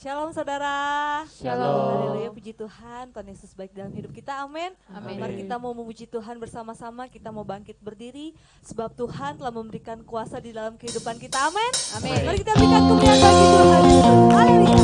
Shalom saudara. Shalom. Haleluya, puji Tuhan, Tuhan Yesus baik dalam hidup kita, amin. Amin. Mari kita mau memuji Tuhan bersama-sama, kita mau bangkit berdiri, sebab Tuhan telah memberikan kuasa di dalam kehidupan kita, amin. Amin. Mari kita berikan kemuliaan bagi Tuhan Yesus, haleluya.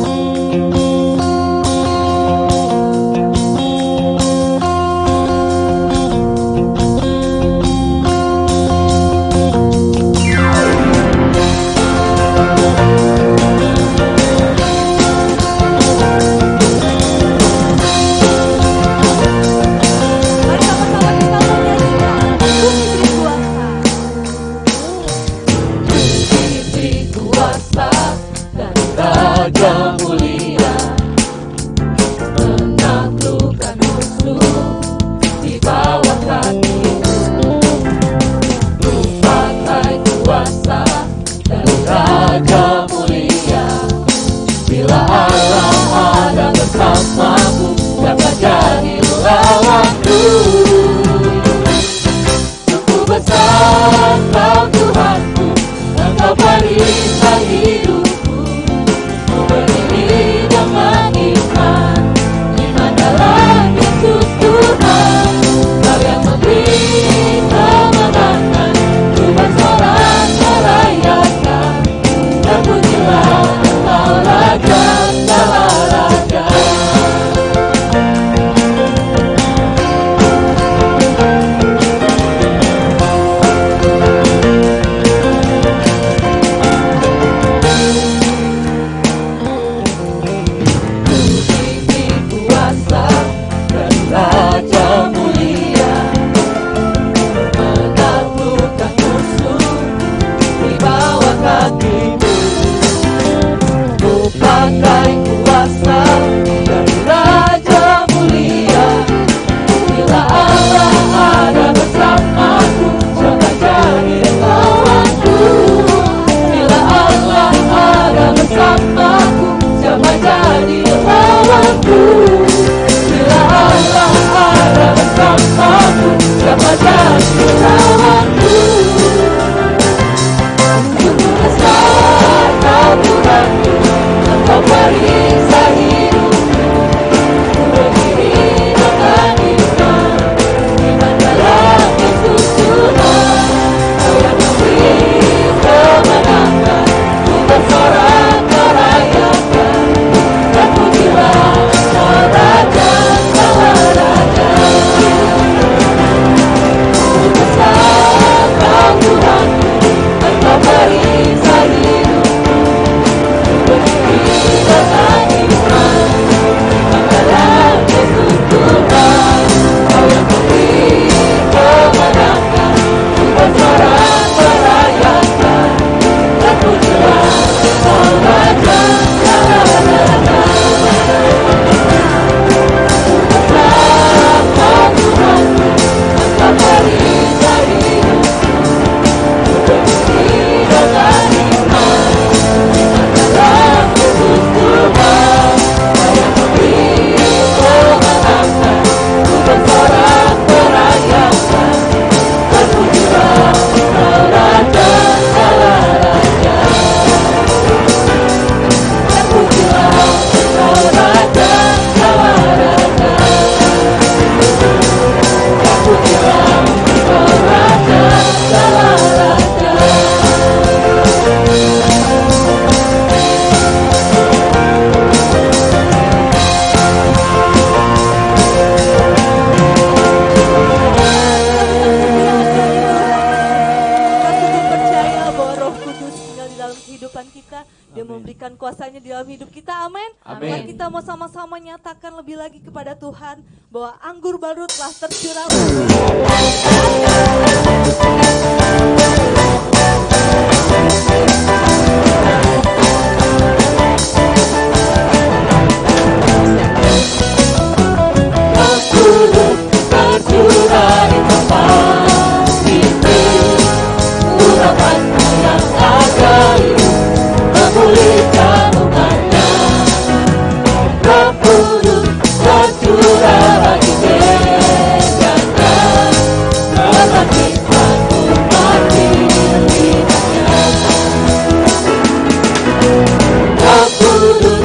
Raja mulia menaklukkan musuh di bawah kakimu. Ku pakai kuasa dari Raja mulia. Bila Allah ada bersamaku, dapat jadi lawanku. Sungguh besar Kau Tuhanku, Engkau perisai hidup. Berdiri dengan iman, iman dalam Yesus Tuhan. Kau yang memberi kemenangan, ku bersorak merayakan. Terpujilah Engkau Raja segala raja. Raja mulia menaklukkan musuh di bawah kakimu. Ku pakai kuasa dari Raja mulia. Bila Allah ada bersamaku, jangan jadi lawanku. Bila Allah ada bersamaku, jangan jadi lawanku. Allah ada bersamaku, siapa jadi lawanku? Sungguh besar Kau Tuhanku, Engkau perisai hidupku. Ku berdiri dengan iman, iman dalam Yesus Tuhan. Kau yang memberi kemenangan, ku bersorak merayakan. Terpujilah Engkau Raja. Kuasanya di dalam hidup kita, amin. Mari kita mau sama-sama nyatakan lebih lagi kepada Tuhan bahwa anggur baru telah tercurah. Tercurah di tempat ini, urapannya yang ajaib memulihkan umatnya. Roh Kudus tercurah bagi gereja-Nya, membangkitkan umat pilihannya. Roh Kudus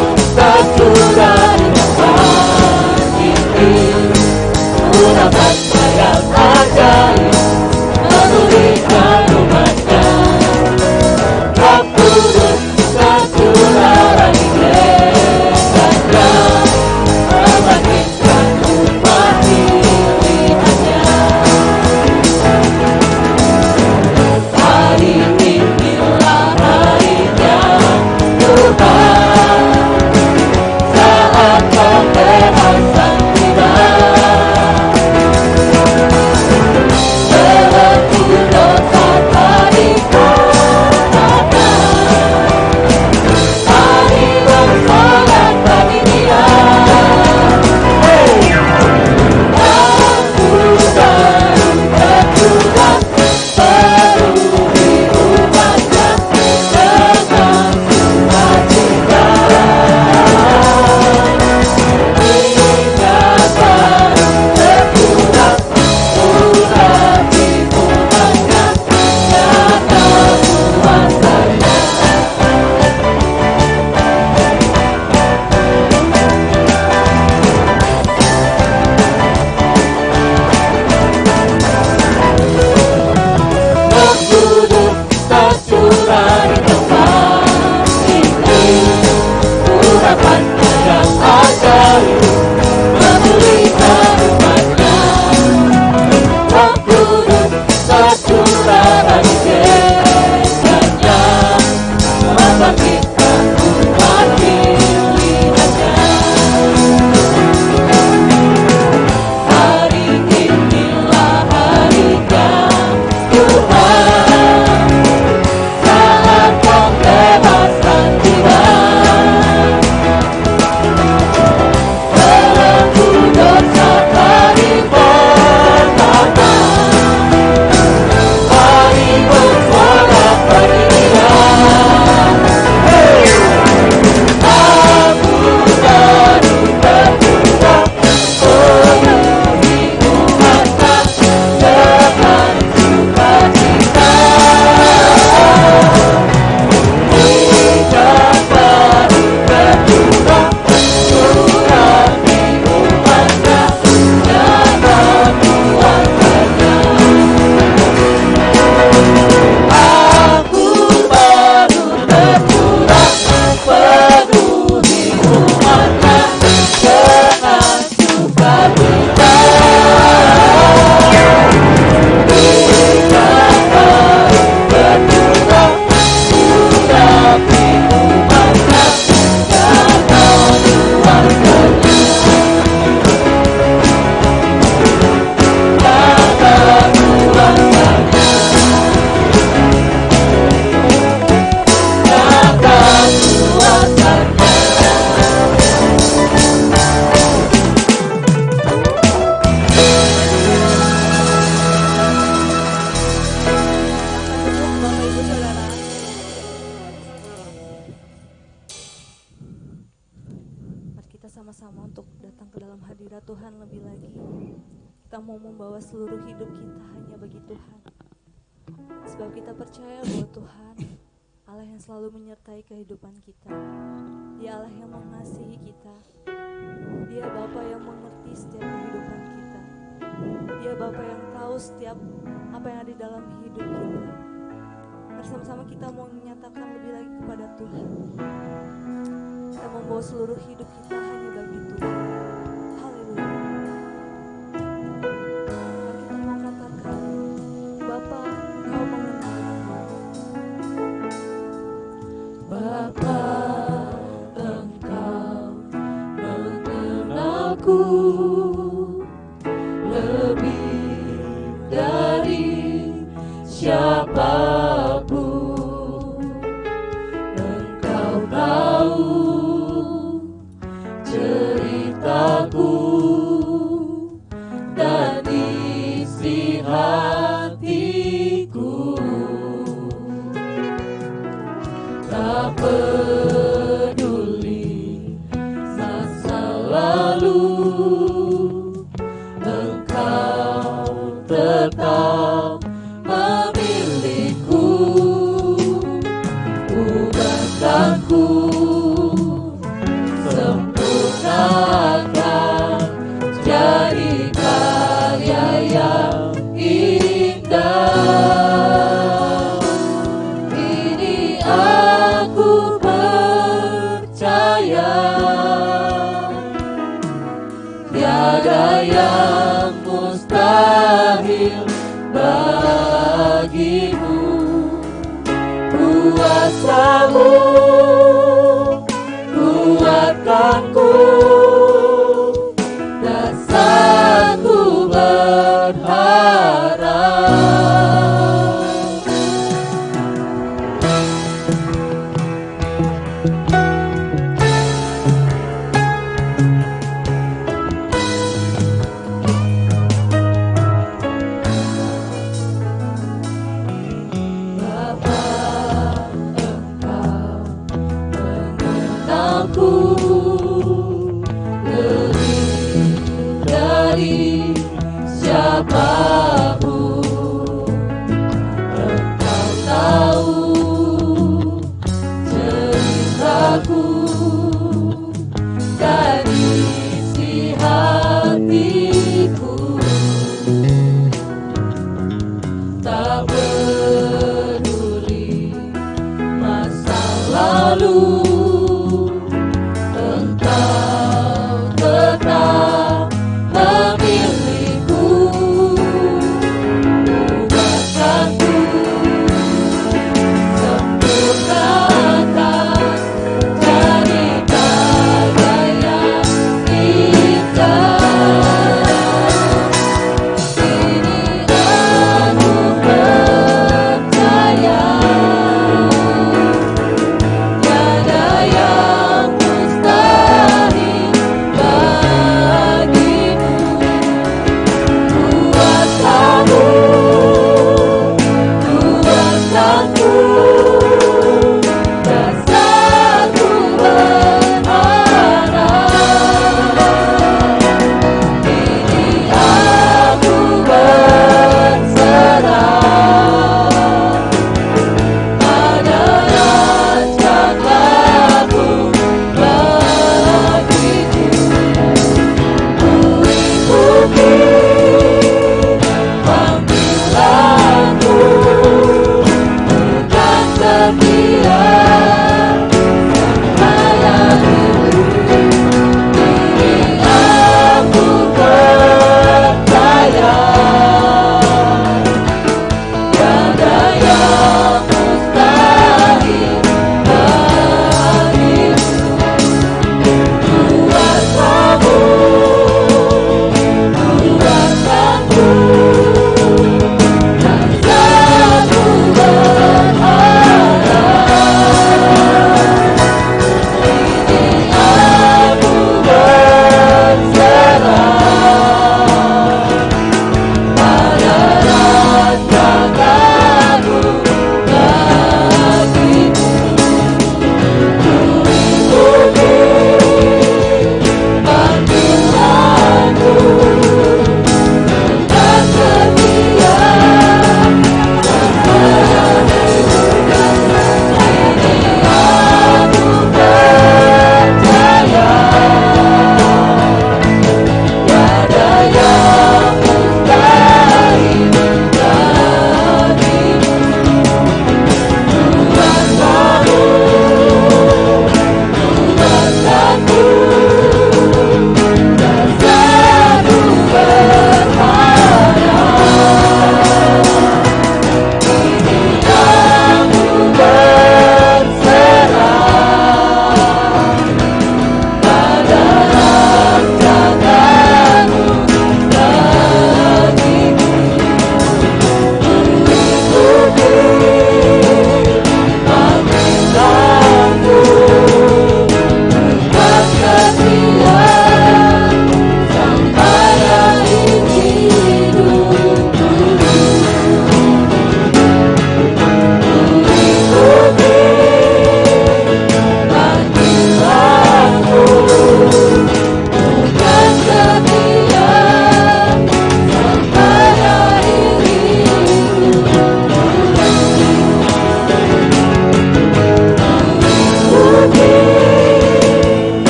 ini kita mau membawa seluruh hidup kita hanya bagi Tuhan. Sebab kita percaya bahwa Tuhan Allah yang selalu menyertai kehidupan kita. Dia Allah yang mengasihi kita. Dia Bapa yang mengerti setiap kehidupan kita. Dia Bapa yang tahu setiap apa yang ada di dalam hidup kita. Bersama-sama kita mau menyatakan lebih lagi kepada Tuhan. Kita membawa seluruh hidup kita hanya bagi Tuhan. Haleluya. Dan kita mau katakan, Bapa, Engkau mengenal aku. Bapa, Engkau mengenalku lebih dari siapapun. Engkau tahu ceritaku dan isi hatiku. Tak peduli masa lalu, Engkau tetap memilihku. Ubahkanku, sempurnakan jadi karya yang indah. Ini aku percaya, tiada yang mustahil bagimu. Kuasamu kuatkanku, dasarku berharap. Bapa, Engkau mengenalku lebih dari siapapun. Engkau tahu ceritaku dan isi hatiku. Tak peduli masa lalu, Engkau tetap memilih.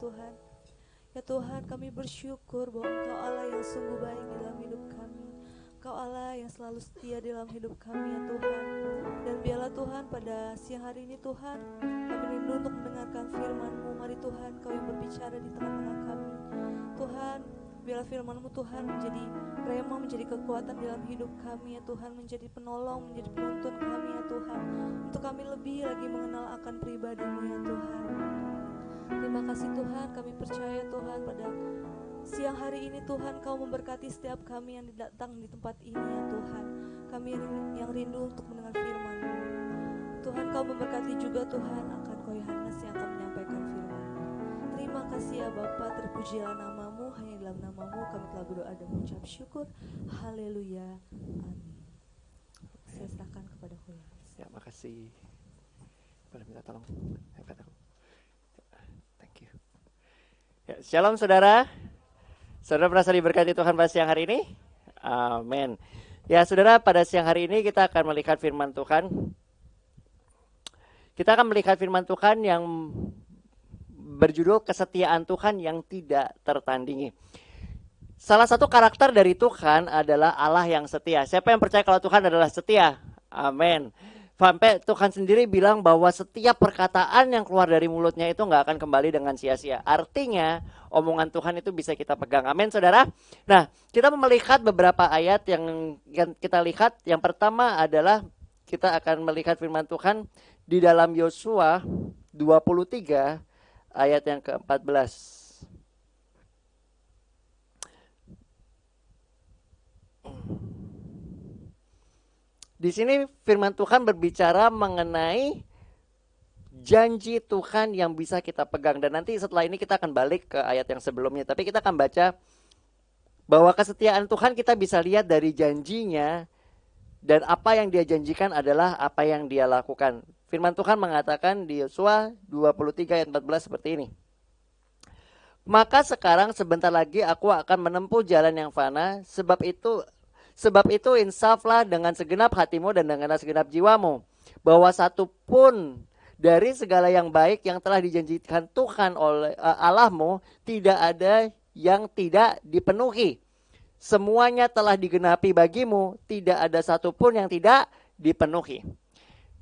Tuhan. Ya Tuhan, kami bersyukur bahwa Engkau Allah yang sungguh baik di dalam hidup kami. Engkau Allah yang selalu setia di dalam hidup kami ya Tuhan. Dan biarlah Tuhan pada siang hari ini Tuhan, kami rindu untuk mendengarkan firman-Mu. Mari Tuhan, Kau yang berbicara di tengah-tengah kami. Tuhan, biarlah firman-Mu Tuhan menjadi rema, menjadi kekuatan dalam hidup kami ya Tuhan, menjadi penolong, menjadi penuntun kami ya Tuhan, untuk kami lebih lagi mengenal akan pribadi-Mu ya Tuhan. Terima kasih Tuhan, kami percaya Tuhan pada siang hari ini Tuhan Kau memberkati setiap kami yang datang di tempat ini ya Tuhan. Kami yang rindu untuk mendengar firman-Mu. Tuhan Kau memberkati juga Tuhan akan Ko Yohanes yang akan menyampaikan firman-Mu. Terima kasih ya Bapa, terpujilah nama-Mu, hanya dalam nama-Mu kami telah berdoa dan mengucap syukur. Haleluya, amin. Saya serahkan kepada Ko Yohanes. Ya, makasih. Boleh minta tolong angkat aku. Thank you. Ya, shalom saudara. Saudara merasa diberkati Tuhan pada siang hari ini? Amin. Ya saudara, pada siang hari ini kita akan melihat firman Tuhan. Kita akan melihat firman Tuhan yang berjudul kesetiaan Tuhan yang tidak tertandingi. Salah satu karakter dari Tuhan adalah Allah yang setia. Siapa yang percaya kalau Tuhan adalah setia? Amin. Sampai Tuhan sendiri bilang bahwa setiap perkataan yang keluar dari mulutnya itu nggak akan kembali dengan sia-sia. Artinya omongan Tuhan itu bisa kita pegang. Amin saudara. Nah, kita melihat beberapa ayat yang kita lihat. Yang pertama adalah kita akan melihat firman Tuhan di dalam Yosua 23 ayat yang ke-14. Di sini firman Tuhan berbicara mengenai janji Tuhan yang bisa kita pegang. Dan nanti setelah ini kita akan balik ke ayat yang sebelumnya. Tapi kita akan baca bahwa kesetiaan Tuhan kita bisa lihat dari janjinya. Dan apa yang dia janjikan adalah apa yang dia lakukan. Firman Tuhan mengatakan di Yosua 23 ayat 14 seperti ini. Maka sekarang sebentar lagi aku akan menempuh jalan yang fana. Sebab itu insaflah dengan segenap hatimu dan dengan segenap jiwamu. Bahwa satu pun dari segala yang baik yang telah dijanjikan Tuhan oleh Allahmu tidak ada yang tidak dipenuhi. Semuanya telah digenapi bagimu, tidak ada satu pun yang tidak dipenuhi.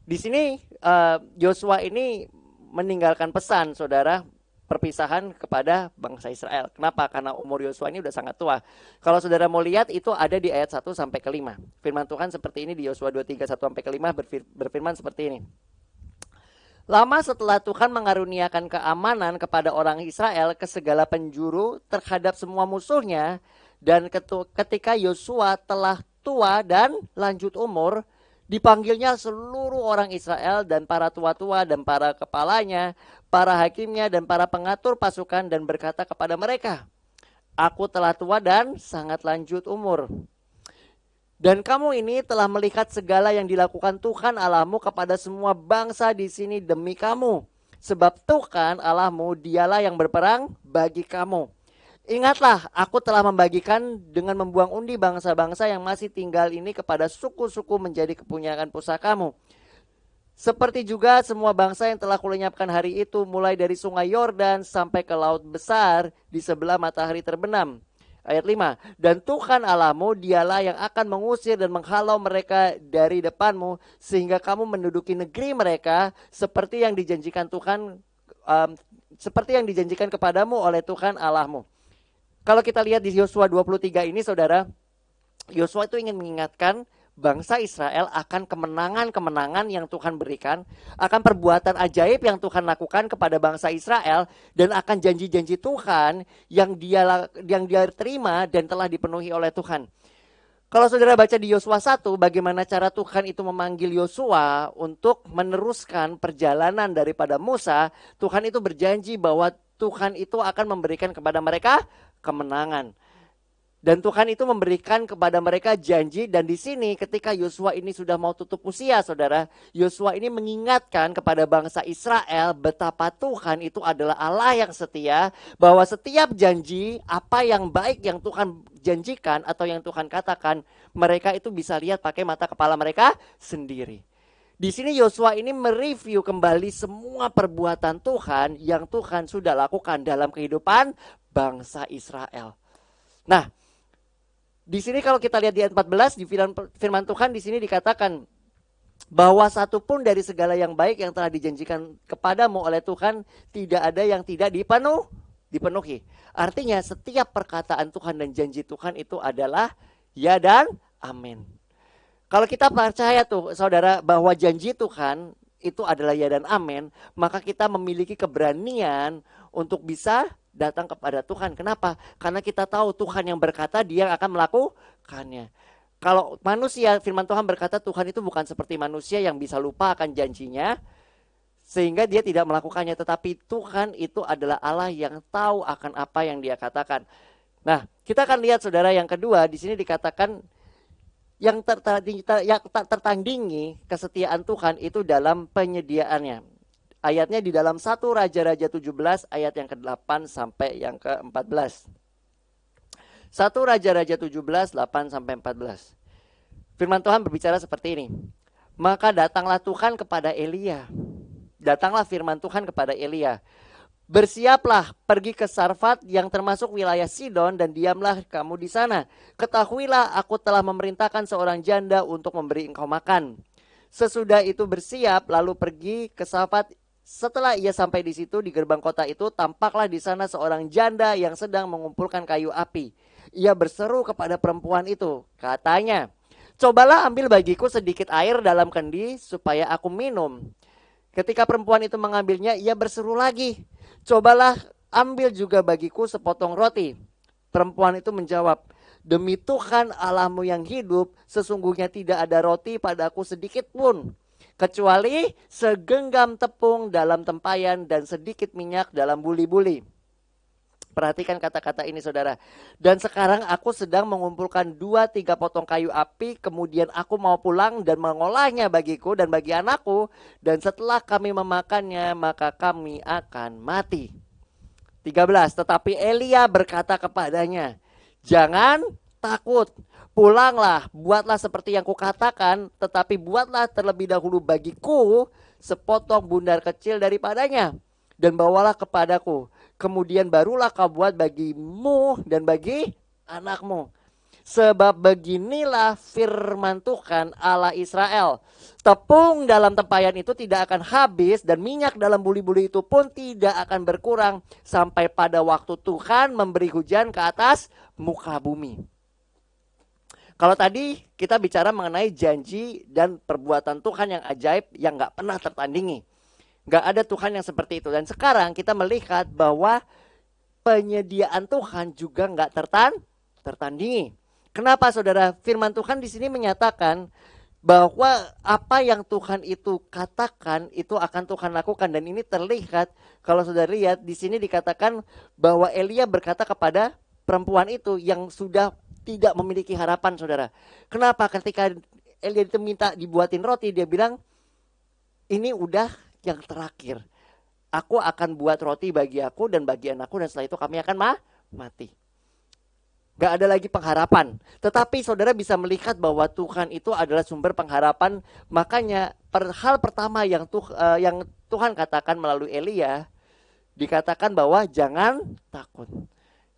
Di sini Yosua ini meninggalkan pesan saudara, perpisahan kepada bangsa Israel. Kenapa? Karena umur Yosua ini udah sangat tua. Kalau saudara mau lihat itu ada di ayat 1 sampai ke 5. Firman Tuhan seperti ini di Yosua 23 1 sampai ke 5 berfirman seperti ini. Lama setelah Tuhan mengaruniakan keamanan kepada orang Israel ke segala penjuru terhadap semua musuhnya, dan ketika Yosua telah tua dan lanjut umur, dipanggilnya seluruh orang Israel dan para tua-tua dan para kepalanya, para hakimnya dan para pengatur pasukan, dan berkata kepada mereka, aku telah tua dan sangat lanjut umur. Dan kamu ini telah melihat segala yang dilakukan Tuhan Allahmu kepada semua bangsa di sini demi kamu. Sebab Tuhan Allahmu dialah yang berperang bagi kamu. Ingatlah, aku telah membagikan dengan membuang undi bangsa-bangsa yang masih tinggal ini kepada suku-suku menjadi kepunyaan pusakamu. Seperti juga semua bangsa yang telah kulenyapkan hari itu, mulai dari sungai Yordan sampai ke laut besar di sebelah matahari terbenam. Ayat 5, dan Tuhan Allahmu dialah yang akan mengusir dan menghalau mereka dari depanmu, sehingga kamu menduduki negeri mereka seperti yang dijanjikan Tuhan, seperti yang dijanjikan kepadamu oleh Tuhan Allahmu. Kalau kita lihat di Yosua 23 ini saudara, Yosua itu ingin mengingatkan bangsa Israel akan kemenangan-kemenangan yang Tuhan berikan, akan perbuatan ajaib yang Tuhan lakukan kepada bangsa Israel, dan akan janji-janji Tuhan yang dia terima dan telah dipenuhi oleh Tuhan. Kalau saudara baca di Yosua 1, bagaimana cara Tuhan itu memanggil Yosua untuk meneruskan perjalanan daripada Musa, Tuhan itu berjanji bahwa Tuhan itu akan memberikan kepada mereka kemenangan. Dan Tuhan itu memberikan kepada mereka janji, dan di sini ketika Yosua ini sudah mau tutup usia saudara, Yosua ini mengingatkan kepada bangsa Israel betapa Tuhan itu adalah Allah yang setia, bahwa setiap janji apa yang baik yang Tuhan janjikan atau yang Tuhan katakan, mereka itu bisa lihat pakai mata kepala mereka sendiri. Di sini Yosua ini mereview kembali semua perbuatan Tuhan yang Tuhan sudah lakukan dalam kehidupan bangsa Israel. Nah, di sini kalau kita lihat di ayat 14 di firman Tuhan di sini dikatakan bahwa satupun dari segala yang baik yang telah dijanjikan kepadamu oleh Tuhan tidak ada yang tidak dipenuhi. Artinya setiap perkataan Tuhan dan janji Tuhan itu adalah ya dan amin. Kalau kita percaya tuh saudara bahwa janji Tuhan itu adalah ya dan amin, maka kita memiliki keberanian untuk bisa datang kepada Tuhan. Kenapa? Karena kita tahu Tuhan yang berkata dia akan melakukannya. Kalau manusia, firman Tuhan berkata Tuhan itu bukan seperti manusia yang bisa lupa akan janjinya sehingga dia tidak melakukannya. Tetapi Tuhan itu adalah Allah yang tahu akan apa yang dia katakan. Nah, kita akan lihat saudara yang kedua, di sini dikatakan yang tertandingi kesetiaan Tuhan itu dalam penyediaannya. Ayatnya di dalam 1 Raja-Raja 17 ayat yang ke-8 sampai yang ke-14. 1 Raja-Raja 17, 8 sampai 14. Firman Tuhan berbicara seperti ini. Maka datanglah Tuhan kepada Elia. Datanglah firman Tuhan kepada Elia. Bersiaplah pergi ke Sarfat yang termasuk wilayah Sidon dan diamlah kamu di sana. Ketahuilah aku telah memerintahkan seorang janda untuk memberi engkau makan. Sesudah itu bersiap lalu pergi ke Sarfat. Setelah ia sampai di situ di gerbang kota itu tampaklah di sana seorang janda yang sedang mengumpulkan kayu api. Ia berseru kepada perempuan itu, katanya, cobalah ambil bagiku sedikit air dalam kendi supaya aku minum. Ketika perempuan itu mengambilnya, ia berseru lagi, cobalah ambil juga bagiku sepotong roti. Perempuan itu menjawab, demi Tuhan Allahmu yang hidup, sesungguhnya tidak ada roti padaku sedikit pun, kecuali segenggam tepung dalam tempayan dan sedikit minyak dalam buli-buli. Perhatikan kata-kata ini saudara. Dan sekarang aku sedang mengumpulkan 2-3 potong kayu api. Kemudian aku mau pulang dan mengolahnya bagiku dan bagi anakku. Dan setelah kami memakannya maka kami akan mati. 13. Tetapi Elia berkata kepadanya, jangan takut. Pulanglah, buatlah seperti yang kukatakan. Tetapi buatlah terlebih dahulu bagiku sepotong bundar kecil daripadanya. Dan bawalah kepadaku. Kemudian barulah kau buat bagimu dan bagi anakmu. Sebab beginilah firman Tuhan Allah Israel. Tepung dalam tempayan itu tidak akan habis dan minyak dalam buli-buli itu pun tidak akan berkurang sampai pada waktu Tuhan memberi hujan ke atas muka bumi. Kalau tadi kita bicara mengenai janji dan perbuatan Tuhan yang ajaib yang gak pernah tertandingi. Gak ada Tuhan yang seperti itu. Dan sekarang kita melihat bahwa penyediaan Tuhan juga gak tertandingi. Kenapa saudara? Firman Tuhan di sini menyatakan bahwa apa yang Tuhan itu katakan itu akan Tuhan lakukan. Dan ini terlihat kalau saudara lihat di sini dikatakan bahwa Elia berkata kepada perempuan itu yang sudah tidak memiliki harapan saudara. Kenapa? Ketika Elia itu minta dibuatin roti, dia bilang ini udah yang terakhir. Aku akan buat roti bagi aku dan bagi anakku dan setelah itu kami akan mati. Gak ada lagi pengharapan. Tetapi saudara bisa melihat bahwa Tuhan itu adalah sumber pengharapan. Makanya hal pertama yang Tuhan katakan melalui Elia, dikatakan bahwa jangan takut.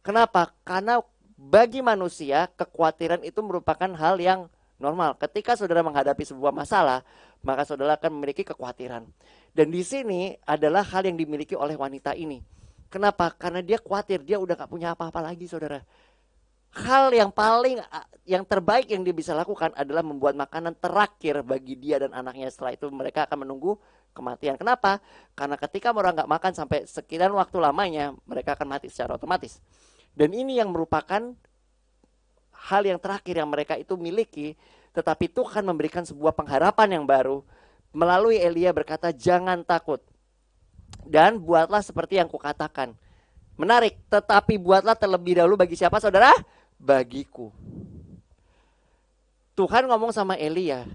Kenapa? Karena bagi manusia kekhawatiran itu merupakan hal yang normal. Ketika saudara menghadapi sebuah masalah, maka saudara akan memiliki kekhawatiran. Dan di sini adalah hal yang dimiliki oleh wanita ini. Kenapa? Karena dia khawatir, dia udah gak punya apa-apa lagi saudara. Hal yang terbaik yang dia bisa lakukan adalah membuat makanan terakhir bagi dia dan anaknya. Setelah itu mereka akan menunggu kematian. Kenapa? Karena ketika orang gak makan sampai sekian waktu lamanya, mereka akan mati secara otomatis. Dan ini yang merupakan hal yang terakhir yang mereka itu miliki. Tetapi Tuhan memberikan sebuah pengharapan yang baru. Melalui Elia berkata, jangan takut. Dan buatlah seperti yang kukatakan. Menarik, tetapi buatlah terlebih dahulu bagi siapa saudara? Bagiku. Tuhan ngomong sama Elia.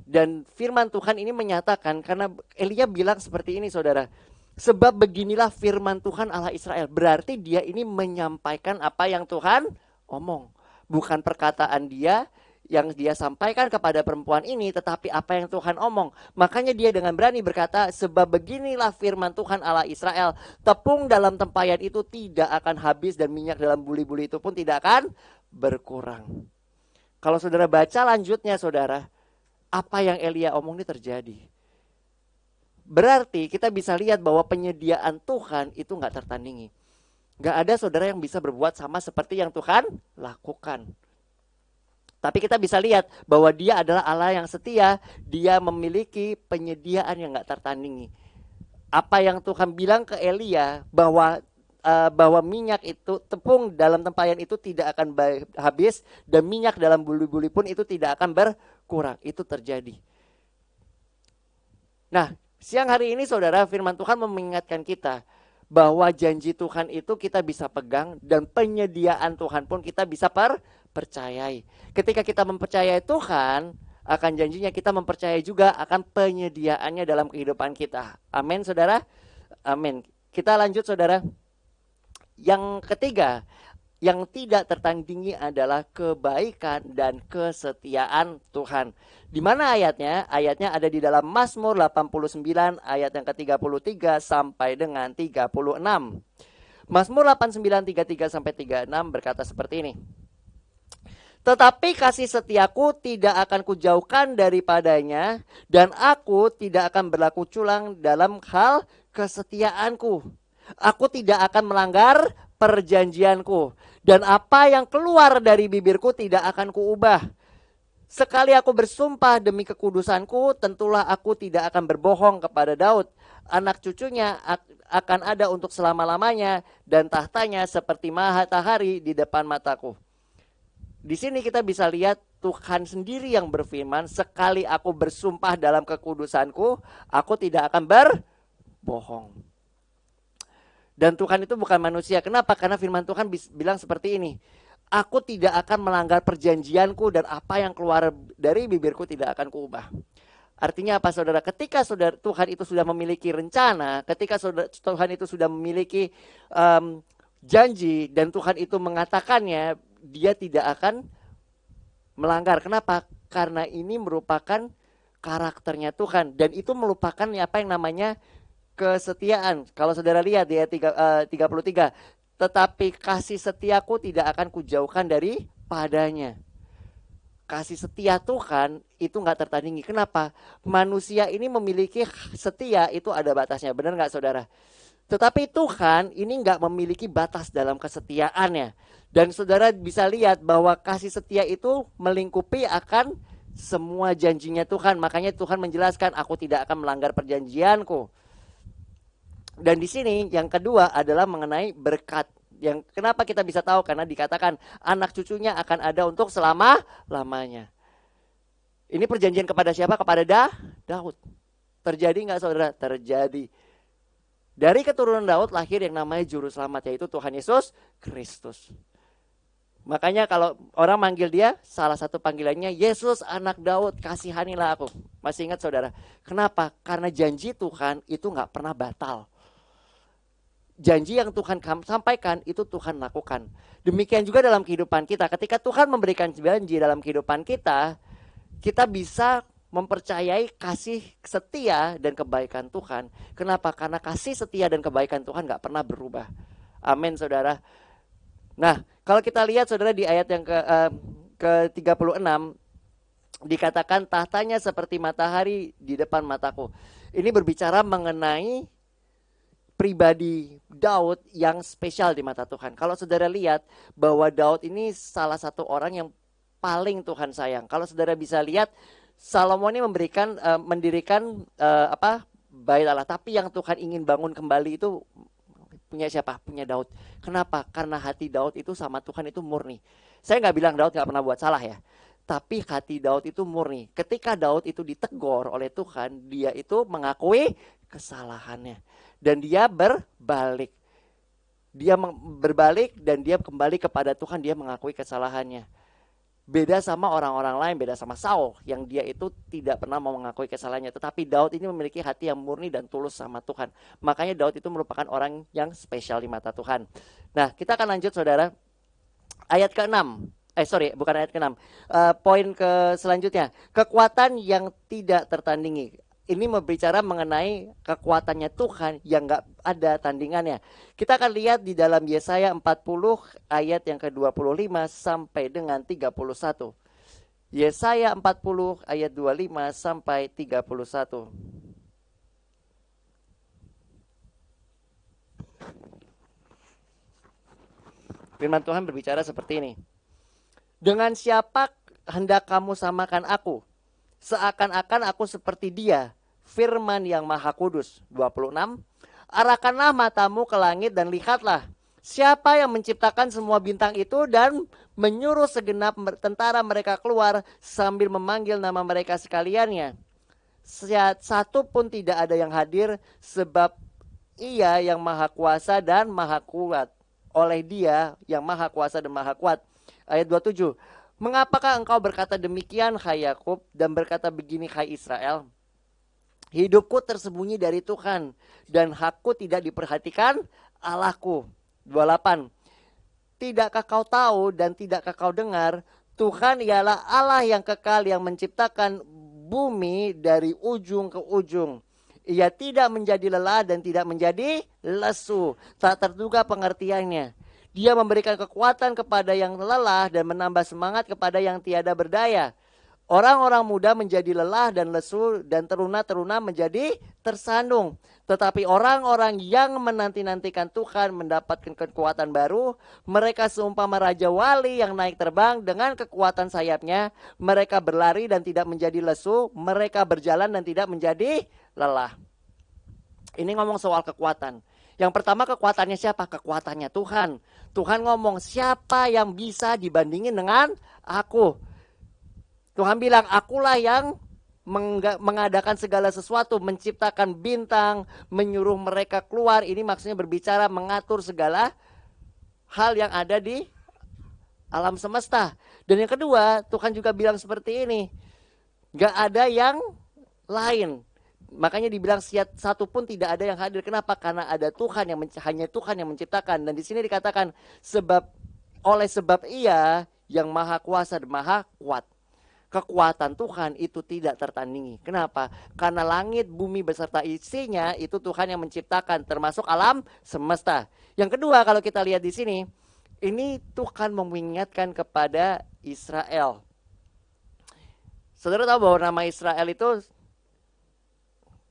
Dan firman Tuhan ini menyatakan, karena Elia bilang seperti ini saudara. Sebab beginilah firman Tuhan Allah Israel. Berarti dia ini menyampaikan apa yang Tuhan omong. Bukan perkataan dia yang dia sampaikan kepada perempuan ini, tetapi apa yang Tuhan omong. Makanya dia dengan berani berkata, sebab beginilah firman Tuhan Allah Israel, tepung dalam tempayan itu tidak akan habis dan minyak dalam buli-buli itu pun tidak akan berkurang. Kalau saudara baca lanjutnya saudara, apa yang Elia omong ini terjadi. Berarti kita bisa lihat bahwa penyediaan Tuhan itu gak tertandingi. Gak ada saudara yang bisa berbuat sama seperti yang Tuhan lakukan. Tapi kita bisa lihat bahwa dia adalah Allah yang setia. Dia memiliki penyediaan yang gak tertandingi. Apa yang Tuhan bilang ke Elia bahwa minyak itu, tepung dalam tempayan itu tidak akan habis, dan minyak dalam buli-buli pun itu tidak akan berkurang. Itu terjadi. Nah, siang hari ini saudara, firman Tuhan mengingatkan kita bahwa janji Tuhan itu kita bisa pegang, dan penyediaan Tuhan pun kita bisa percayai. Ketika kita mempercayai Tuhan akan janjinya, kita mempercayai juga akan penyediaannya dalam kehidupan kita. Amin saudara. Amin. Kita lanjut saudara. Yang ketiga, yang tidak tertandingi adalah kebaikan dan kesetiaan Tuhan. Di mana ayatnya? Ayatnya ada di dalam Mazmur 89 ayat yang ke-33 sampai dengan 36. Mazmur 89 33 sampai 36 berkata seperti ini. Tetapi kasih setiaku tidak akan kujauhkan daripadanya, dan aku tidak akan berlaku curang dalam hal kesetiaanku. Aku tidak akan melanggar perjanjianku, dan apa yang keluar dari bibirku tidak akan kuubah. Sekali aku bersumpah demi kekudusanku, tentulah aku tidak akan berbohong kepada Daud. Anak cucunya akan ada untuk selama-lamanya, dan tahtanya seperti matahari di depan mataku. Di sini kita bisa lihat Tuhan sendiri yang berfirman, sekali aku bersumpah dalam kekudusanku, aku tidak akan berbohong. Dan Tuhan itu bukan manusia. Kenapa? Karena firman Tuhan bilang seperti ini. Aku tidak akan melanggar perjanjianku, dan apa yang keluar dari bibirku tidak akan kuubah. Artinya apa saudara? Ketika saudara, Tuhan itu sudah memiliki rencana, ketika Tuhan itu sudah memiliki janji, dan Tuhan itu mengatakannya, dia tidak akan melanggar. Kenapa? Karena ini merupakan karakternya Tuhan, dan itu merupakan apa yang namanya kesetiaan. Kalau saudara lihat di ayat 33, tetapi kasih setiaku tidak akan kujauhkan daripadanya. Kasih setia Tuhan itu gak tertandingi. Kenapa? Manusia ini memiliki setia, itu ada batasnya. Benar gak saudara? Tetapi Tuhan ini gak memiliki batas dalam kesetiaannya. Dan saudara bisa lihat bahwa kasih setia itu melingkupi akan semua janjinya Tuhan. Makanya Tuhan menjelaskan, aku tidak akan melanggar perjanjianku. Dan di sini yang kedua adalah mengenai berkat. Yang kenapa kita bisa tahu? Karena dikatakan anak cucunya akan ada untuk selama-lamanya. Ini perjanjian kepada siapa? Kepada Daud. Terjadi nggak saudara? Terjadi. Dari keturunan Daud lahir yang namanya juru selamat, yaitu Tuhan Yesus Kristus. Makanya kalau orang manggil dia, salah satu panggilannya, Yesus anak Daud, kasihanilah aku. Masih ingat saudara? Kenapa? Karena janji Tuhan itu gak pernah batal. Janji yang Tuhan sampaikan itu Tuhan lakukan. Demikian juga dalam kehidupan kita. Ketika Tuhan memberikan janji dalam kehidupan kita, kita bisa mempercayai kasih setia dan kebaikan Tuhan. Kenapa? Karena kasih setia dan kebaikan Tuhan gak pernah berubah. Amin saudara. Nah, kalau kita lihat saudara di ayat yang ke-36 dikatakan tahtanya seperti matahari di depan mataku. Ini berbicara mengenai pribadi Daud yang spesial di mata Tuhan. Kalau saudara lihat bahwa Daud ini salah satu orang yang paling Tuhan sayang. Kalau saudara bisa lihat Salomo ini mendirikan bait Allah, tapi yang Tuhan ingin bangun kembali itu punya siapa? Punya Daud. Kenapa? Karena hati Daud itu sama Tuhan itu murni. Saya gak bilang Daud gak pernah buat salah ya. Tapi hati Daud itu murni. Ketika Daud itu ditegur oleh Tuhan, dia itu mengakui kesalahannya. Dan dia berbalik. Dia berbalik dan dia kembali kepada Tuhan, dia mengakui kesalahannya. Beda sama orang-orang lain, beda sama Saul yang dia itu tidak pernah mau mengakui kesalahannya. Tetapi Daud ini memiliki hati yang murni dan tulus sama Tuhan. Makanya Daud itu merupakan orang yang spesial di mata Tuhan. Nah, kita akan lanjut saudara. Ayat ke-6. Bukan ayat ke-6. Poin ke selanjutnya, kekuatan yang tidak tertandingi. Ini berbicara mengenai kekuatannya Tuhan yang nggak ada tandingannya. Kita akan lihat di dalam Yesaya 40 ayat yang ke-25 sampai dengan 31. Yesaya 40 ayat 25 sampai 31. Firman Tuhan berbicara seperti ini. Dengan siapa hendak kamu samakan aku? Seakan-akan aku seperti dia, firman yang maha kudus. 26. Arahkanlah matamu ke langit dan lihatlah. Siapa yang menciptakan semua bintang itu dan menyuruh segenap tentara mereka keluar sambil memanggil nama mereka sekaliannya. Satu pun tidak ada yang hadir sebab ia yang maha kuasa dan maha kuat. Oleh dia yang maha kuasa dan maha kuat. Ayat 27. Mengapakah engkau berkata demikian, hai Yakub, dan berkata begini, hai Israel? Hidupku tersembunyi dari Tuhan, dan hakku tidak diperhatikan Allahku. 28. Tidakkah kau tahu dan tidakkah kau dengar, Tuhan ialah Allah yang kekal yang menciptakan bumi dari ujung ke ujung. Ia tidak menjadi lelah dan tidak menjadi lesu. Tak terduga pengertiannya. Dia memberikan kekuatan kepada yang lelah dan menambah semangat kepada yang tiada berdaya. Orang-orang muda menjadi lelah dan lesu dan teruna-teruna menjadi tersandung. Tetapi orang-orang yang menanti-nantikan Tuhan mendapatkan kekuatan baru. Mereka seumpama Raja Wali yang naik terbang dengan kekuatan sayapnya. Mereka berlari dan tidak menjadi lesu. Mereka berjalan dan tidak menjadi lelah. Ini ngomong soal kekuatan. Yang pertama, kekuatannya siapa? Kekuatannya Tuhan. Tuhan ngomong, siapa yang bisa dibandingin dengan aku? Tuhan bilang, akulah yang mengadakan segala sesuatu, menciptakan bintang, menyuruh mereka keluar. Ini maksudnya berbicara mengatur segala hal yang ada di alam semesta. Dan yang kedua, Tuhan juga bilang seperti ini, gak ada yang lain. Makanya dibilang satu pun tidak ada yang hadir. Kenapa? Karena ada Tuhan yang hanya Tuhan yang menciptakan. Dan di sini dikatakan oleh sebab Ia yang maha kuasa dan maha kuat. Kekuatan Tuhan itu tidak tertandingi. Kenapa? Karena langit, bumi beserta isinya itu Tuhan yang menciptakan, termasuk alam semesta. Yang kedua, kalau kita lihat di sini, ini Tuhan mengingatkan kepada Israel. Saudara tahu bahwa nama Israel itu,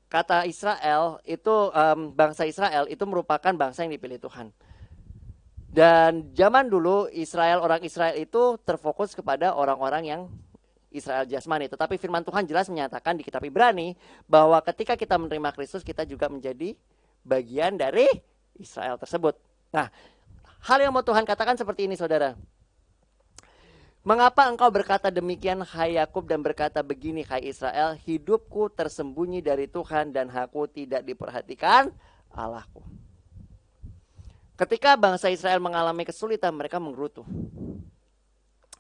kata Israel itu, bangsa Israel itu merupakan bangsa yang dipilih Tuhan. Dan zaman dulu orang Israel itu terfokus kepada orang-orang yang Israel jasmani. Tetapi firman Tuhan jelas menyatakan di kitab Ibrani bahwa ketika kita menerima Kristus, kita juga menjadi bagian dari Israel tersebut. Nah, hal yang mau Tuhan katakan seperti ini, saudara. Mengapa engkau berkata demikian, hai Yakub, dan berkata begini, hai Israel? Hidupku tersembunyi dari Tuhan dan hakku tidak diperhatikan Allahku. Ketika bangsa Israel mengalami kesulitan, mereka menggerutu.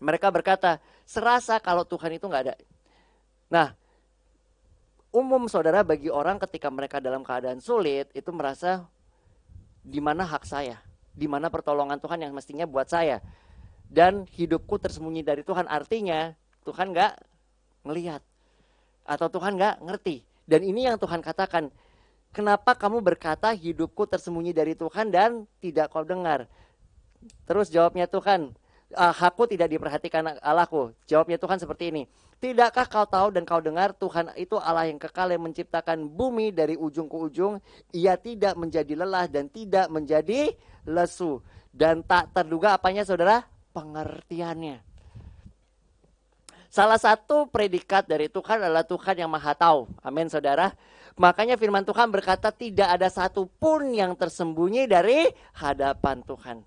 Mereka berkata, serasa kalau Tuhan itu gak ada. Nah, umum saudara, bagi orang ketika mereka dalam keadaan sulit, itu merasa, di mana hak saya? Di mana pertolongan Tuhan yang mestinya buat saya? Dan hidupku tersembunyi dari Tuhan, artinya Tuhan gak ngelihat. Atau Tuhan gak ngerti. Dan ini yang Tuhan katakan, kenapa kamu berkata hidupku tersembunyi dari Tuhan dan tidak kau dengar? Terus jawabnya Tuhan, hakku tidak diperhatikan Allahku. Jawabnya Tuhan seperti ini, tidakkah kau tahu dan kau dengar, Tuhan itu Allah yang kekal yang menciptakan bumi dari ujung ke ujung. Ia tidak menjadi lelah dan tidak menjadi lesu. Dan tak terduga apanya, saudara? Pengertiannya. Salah satu predikat dari Tuhan adalah Tuhan yang maha tahu. Amin, saudara. Makanya firman Tuhan berkata tidak ada satupun yang tersembunyi dari hadapan Tuhan.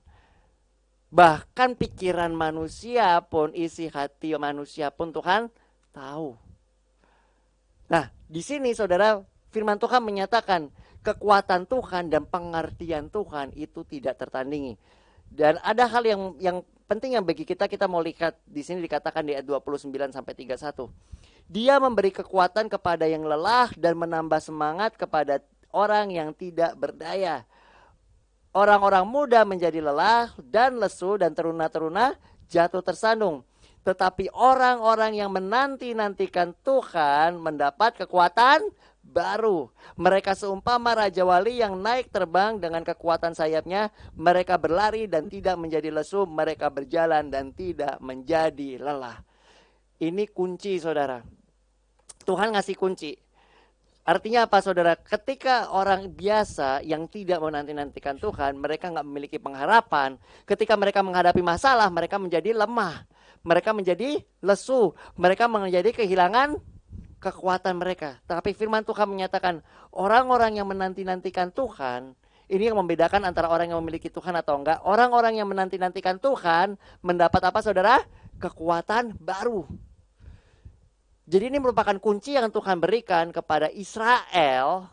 Bahkan pikiran manusia pun, isi hati manusia pun Tuhan tahu. Nah, di sini saudara, firman Tuhan menyatakan kekuatan Tuhan dan pengertian Tuhan itu tidak tertandingi. Dan ada hal yang penting yang bagi kita mau lihat. Di sini dikatakan di ayat 29 sampai 31. Dia memberi kekuatan kepada yang lelah dan menambah semangat kepada orang yang tidak berdaya. Orang-orang muda menjadi lelah dan lesu dan teruna-teruna jatuh tersandung. Tetapi orang-orang yang menanti-nantikan Tuhan mendapat kekuatan baru. Mereka seumpama Raja Wali yang naik terbang dengan kekuatan sayapnya. Mereka berlari dan tidak menjadi lesu. Mereka berjalan dan tidak menjadi lelah. Ini kunci, saudara. Tuhan ngasih kunci. Artinya apa, saudara? Ketika orang biasa yang tidak menanti-nantikan Tuhan, mereka nggak memiliki pengharapan. Ketika mereka menghadapi masalah, mereka menjadi lemah. Mereka menjadi lesu. Mereka menjadi kehilangan kekuatan mereka. Tapi firman Tuhan menyatakan, orang-orang yang menanti-nantikan Tuhan, ini yang membedakan antara orang yang memiliki Tuhan atau enggak. Orang-orang yang menanti-nantikan Tuhan mendapat apa, saudara? Kekuatan baru. Jadi ini merupakan kunci yang Tuhan berikan kepada Israel,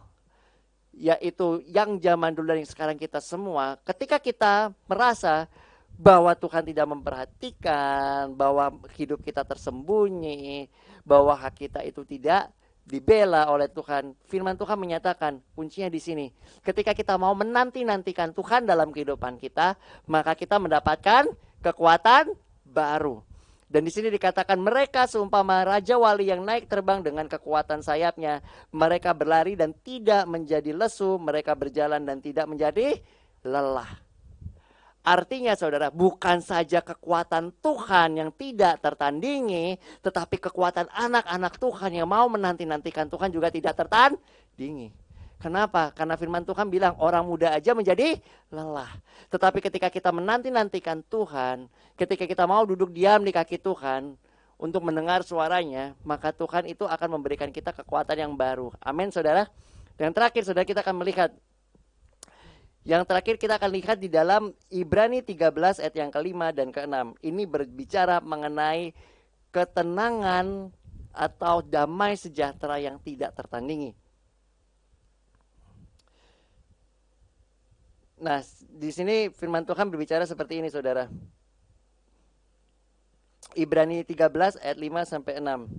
yaitu yang zaman dulu dan yang sekarang kita semua. Ketika kita merasa bahwa Tuhan tidak memperhatikan, bahwa hidup kita tersembunyi, bahwa hak kita itu tidak dibela oleh Tuhan. Firman Tuhan menyatakan kuncinya di sini. Ketika kita mau menanti-nantikan Tuhan dalam kehidupan kita, maka kita mendapatkan kekuatan baru. Dan di sini dikatakan mereka seumpama Raja Wali yang naik terbang dengan kekuatan sayapnya. Mereka berlari dan tidak menjadi lesu. Mereka berjalan dan tidak menjadi lelah. Artinya, saudara, bukan saja kekuatan Tuhan yang tidak tertandingi, tetapi kekuatan anak-anak Tuhan yang mau menanti-nantikan Tuhan juga tidak tertandingi. Kenapa? Karena firman Tuhan bilang orang muda aja menjadi lelah. Tetapi ketika kita menanti-nantikan Tuhan, ketika kita mau duduk diam di kaki Tuhan untuk mendengar suaranya, maka Tuhan itu akan memberikan kita kekuatan yang baru. Amin, saudara. Dan terakhir, saudara, kita akan melihat. Yang terakhir kita akan lihat di dalam Ibrani 13 ayat yang ke-5 dan ke-6. Ini berbicara mengenai ketenangan atau damai sejahtera yang tidak tertandingi. Nah, di sini firman Tuhan berbicara seperti ini, saudara. Ibrani 13 ayat 5 sampai 6.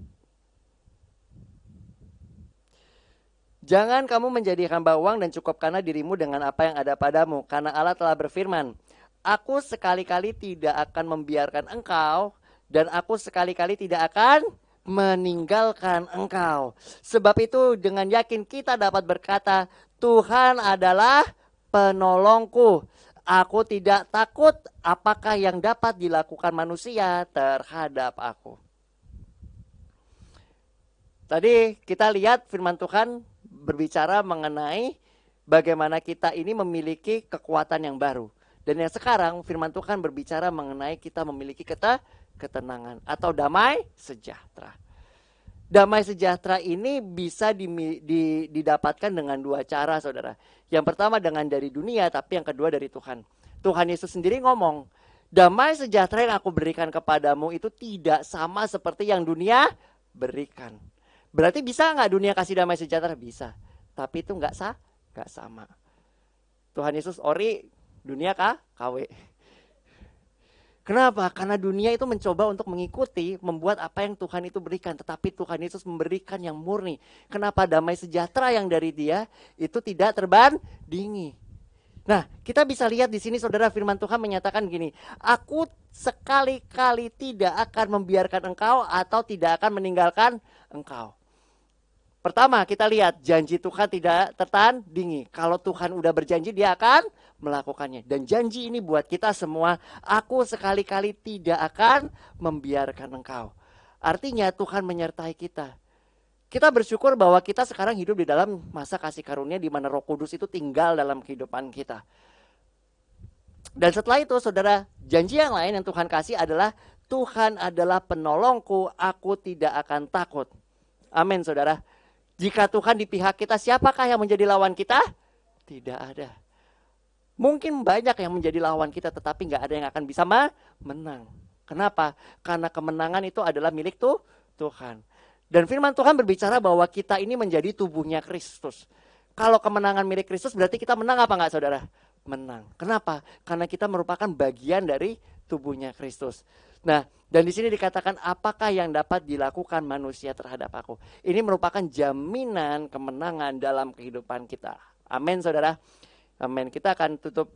Jangan kamu menjadi hamba uang dan cukupkanlah dirimu dengan apa yang ada padamu. Karena Allah telah berfirman, aku sekali-kali tidak akan membiarkan engkau dan aku sekali-kali tidak akan meninggalkan engkau. Sebab itu dengan yakin kita dapat berkata, Tuhan adalah penolongku. Aku tidak takut apakah yang dapat dilakukan manusia terhadap aku. Tadi kita lihat firman Tuhan berbicara mengenai bagaimana kita ini memiliki kekuatan yang baru. Dan yang sekarang firman Tuhan berbicara mengenai kita memiliki ketenangan atau damai sejahtera. Damai sejahtera ini bisa didapatkan dengan dua cara, saudara. Yang pertama dengan dari dunia, tapi yang kedua dari Tuhan. Tuhan Yesus sendiri ngomong, damai sejahtera yang aku berikan kepadamu itu tidak sama seperti yang dunia berikan. Berarti bisa nggak dunia kasih damai sejahtera? Bisa. Tapi itu nggak sama. Tuhan Yesus ori, dunia KW. Kenapa? Karena dunia itu mencoba untuk mengikuti, membuat apa yang Tuhan itu berikan. Tetapi Tuhan Yesus memberikan yang murni. Kenapa? Damai sejahtera yang dari Dia itu tidak terbandingi. Nah, kita bisa lihat di sini, saudara, firman Tuhan menyatakan gini. Aku sekali-kali tidak akan membiarkan engkau atau tidak akan meninggalkan engkau. Pertama, kita lihat janji Tuhan tidak tertandingi. Kalau Tuhan udah berjanji, Dia akan melakukannya. Dan janji ini buat kita semua, aku sekali-kali tidak akan membiarkan engkau. Artinya Tuhan menyertai kita. Kita bersyukur bahwa kita sekarang hidup di dalam masa kasih karunia di mana Roh Kudus itu tinggal dalam kehidupan kita. Dan setelah itu, saudara, janji yang lain yang Tuhan kasih adalah Tuhan adalah penolongku, aku tidak akan takut. Amin, saudara. Jika Tuhan di pihak kita, siapakah yang menjadi lawan kita? Tidak ada. Mungkin banyak yang menjadi lawan kita, tetapi nggak ada yang akan bisa menang. Kenapa? Karena kemenangan itu adalah milik Tuhan. Dan firman Tuhan berbicara bahwa kita ini menjadi tubuhnya Kristus. Kalau kemenangan milik Kristus berarti kita menang apa nggak, saudara? Menang. Kenapa? Karena kita merupakan bagian dari tubuhnya Kristus. Nah, dan di sini dikatakan apakah yang dapat dilakukan manusia terhadap aku. Ini merupakan jaminan kemenangan dalam kehidupan kita. Amin, saudara. Amin. Kita akan tutup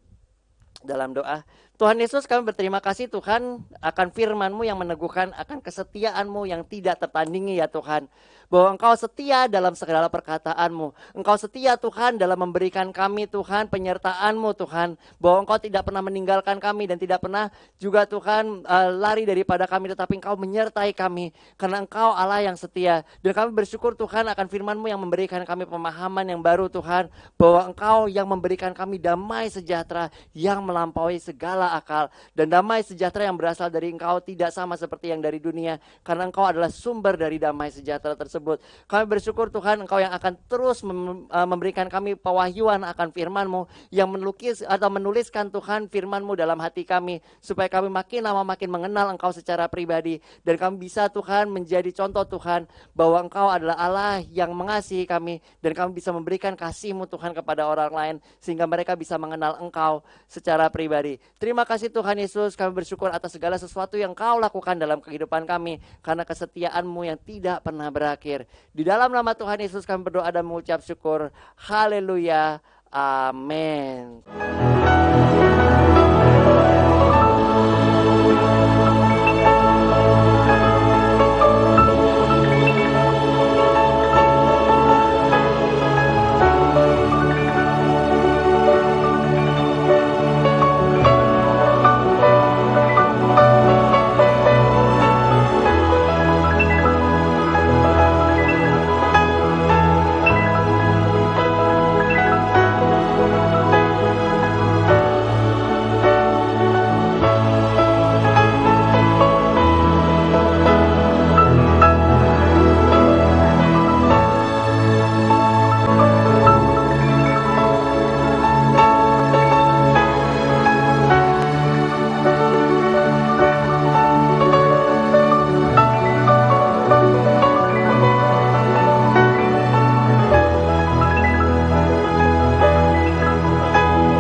dalam doa. Tuhan Yesus, kami berterima kasih Tuhan akan firman-Mu yang meneguhkan, akan kesetiaan-Mu yang tidak tertandingi ya Tuhan. Bahwa Engkau setia dalam segala perkataan-Mu. Engkau setia Tuhan dalam memberikan kami Tuhan penyertaan-Mu Tuhan. Bahwa Engkau tidak pernah meninggalkan kami dan tidak pernah juga Tuhan lari daripada kami. Tetapi Engkau menyertai kami karena Engkau Allah yang setia. Dan kami bersyukur Tuhan akan firman-Mu yang memberikan kami pemahaman yang baru Tuhan. Bahwa Engkau yang memberikan kami damai sejahtera yang melampaui segala akal. Dan damai sejahtera yang berasal dari Engkau tidak sama seperti yang dari dunia. Karena Engkau adalah sumber dari damai sejahtera tersebut. Kami bersyukur Tuhan Engkau yang akan terus memberikan kami pewahyuan akan firman-Mu. Yang melukis atau menuliskan Tuhan firman-Mu dalam hati kami. Supaya kami makin lama makin mengenal Engkau secara pribadi. Dan kami bisa Tuhan menjadi contoh Tuhan. Bahwa Engkau adalah Allah yang mengasihi kami. Dan kami bisa memberikan kasih-Mu Tuhan kepada orang lain. Sehingga mereka bisa mengenal Engkau secara pribadi. Terima kasih Tuhan Yesus, kami bersyukur atas segala sesuatu yang Kau lakukan dalam kehidupan kami. Karena kesetiaan-Mu yang tidak pernah berakhir. Di dalam nama Tuhan Yesus kami berdoa dan mengucap syukur. Haleluya. Amin.